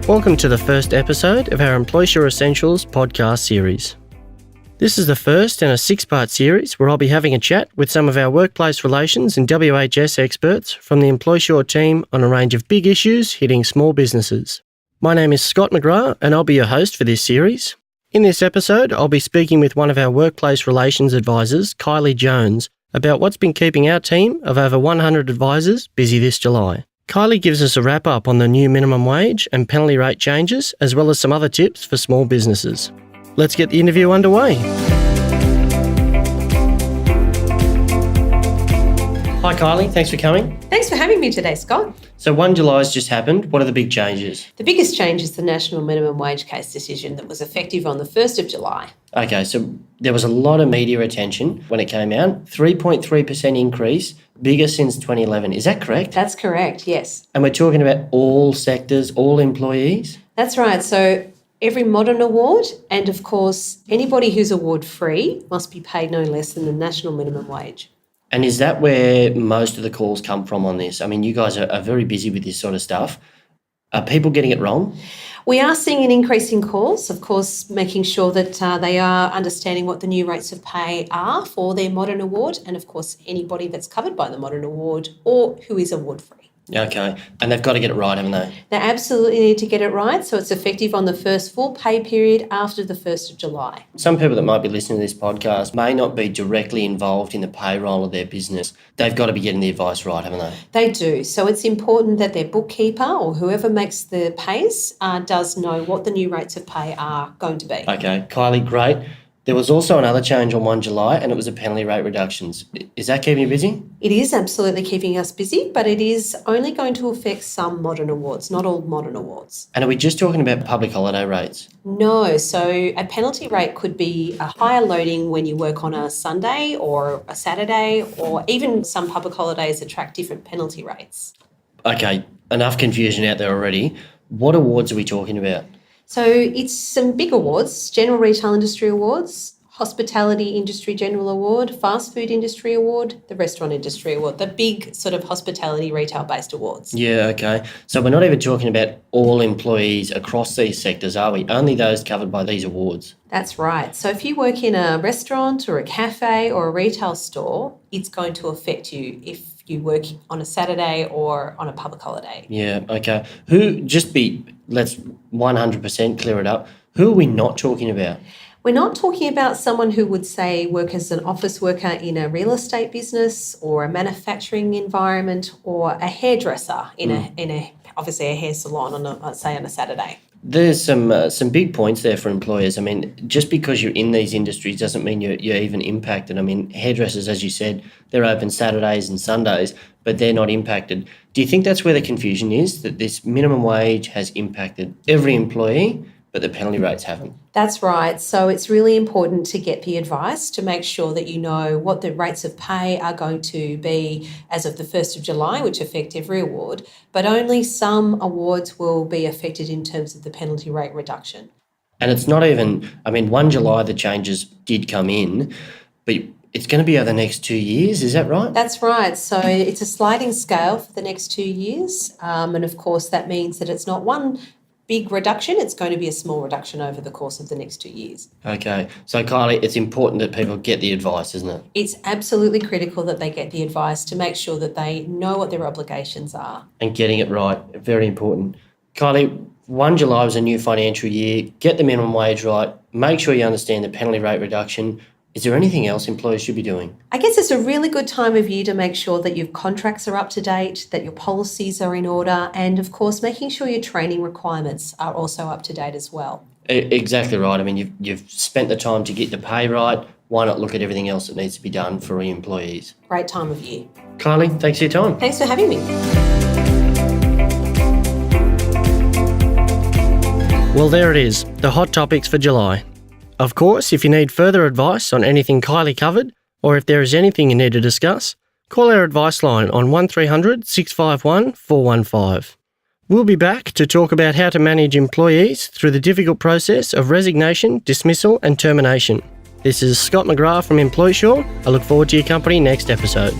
Welcome to the first episode of our Employsure Essentials podcast series. This is the first in a 6-part series where I'll be having a chat with some of our workplace relations and WHS experts from the Employsure team on a range of big issues hitting small businesses. My name is Scott McGrath and I'll be your host for this series. In this episode, I'll be speaking with one of our workplace relations advisors, Kylie Jones, about what's been keeping our team of over 100 advisors busy this July. Kylie gives us a wrap-up on the new minimum wage and penalty rate changes, as well as some other tips for small businesses. Let's get the interview underway. Hi Kylie, thanks for coming. Thanks for having me today, Scott. So 1 July's just happened. What are the big changes? The biggest change is the national minimum wage case decision that was effective on the 1st of July. Okay, so there was a lot of media attention when it came out. 3.3% increase, bigger since 2011. Is that correct? That's correct, yes. And we're talking about all sectors, all employees? That's right. So every modern award and, of course, anybody who's award-free must be paid no less than the national minimum wage. And is that where most of the calls come from on this? I mean, you guys are very busy with this sort of stuff. Are people getting it wrong? We are seeing an increase in calls, of course, making sure that they are understanding what the new rates of pay are for their modern award and, of course, anybody that's covered by the modern award or who is award-free. Okay, and they've got to get it right, haven't they? They absolutely need to get it right, so it's effective on the first full pay period after the 1st of July. Some people that might be listening to this podcast may not be directly involved in the payroll of their business. They've got to be getting the advice right, haven't they? They do. So it's important that their bookkeeper or whoever makes the pays does know what the new rates of pay are going to be. Okay, Kylie, great. There was also another change on 1 July and it was the penalty rate reductions. Is that keeping you busy? It is absolutely keeping us busy, but it is only going to affect some modern awards, not all modern awards. And are we just talking about public holiday rates? No. So a penalty rate could be a higher loading when you work on a Sunday or a Saturday, or even some public holidays attract different penalty rates. Okay, enough confusion out there already. What awards are we talking about? So it's some big awards: General Retail Industry Awards, Hospitality Industry General Award, Fast Food Industry Award, the Restaurant Industry Award, the big sort of hospitality retail-based awards. Yeah, okay. So we're not even talking about all employees across these sectors, are we? Only those covered by these awards. That's right. So if you work in a restaurant or a cafe or a retail store, it's going to affect you if you work on a Saturday or on a public holiday. Yeah, okay. Let's 100% clear it up. Who are we not talking about? We're not talking about someone who would, say, work as an office worker in a real estate business or a manufacturing environment or a hairdresser in a obviously a hair salon on a Saturday. There's some big points there for employers. I mean, just because you're in these industries doesn't mean you're even impacted. I mean, hairdressers, as you said, they're open Saturdays and Sundays, but they're not impacted. Do you think that's where the confusion is, that this minimum wage has impacted every employee, but the penalty rates haven't? That's right. So it's really important to get the advice to make sure that you know what the rates of pay are going to be as of the 1st of July, which affect every award, but only some awards will be affected in terms of the penalty rate reduction. And it's not even, 1 July the changes did come in, but it's going to be over the next 2 years, is that right? That's right. So it's a sliding scale for the next 2 years. And of course, that means that it's not one big reduction, it's going to be a small reduction over the course of the next 2 years. Okay. So Kylie, it's important that people get the advice, isn't it? It's absolutely critical that they get the advice to make sure that they know what their obligations are. And getting it right, very important. Kylie, 1 July was a new financial year. Get the minimum wage right. Make sure you understand the penalty rate reduction. Is there anything else employers should be doing? I guess it's a really good time of year to make sure that your contracts are up to date, that your policies are in order, and of course making sure your training requirements are also up to date as well. Exactly right. I mean, you've spent the time to get the pay right. Why not look at everything else that needs to be done for your employees? Great time of year. Kylie, thanks for your time. Thanks for having me. Well, there it is, the hot topics for July. Of course, if you need further advice on anything Kylie covered, or if there is anything you need to discuss, call our advice line on 1300 651 415. We'll be back to talk about how to manage employees through the difficult process of resignation, dismissal and termination. This is Scott McGrath from Employsure. I look forward to your company next episode.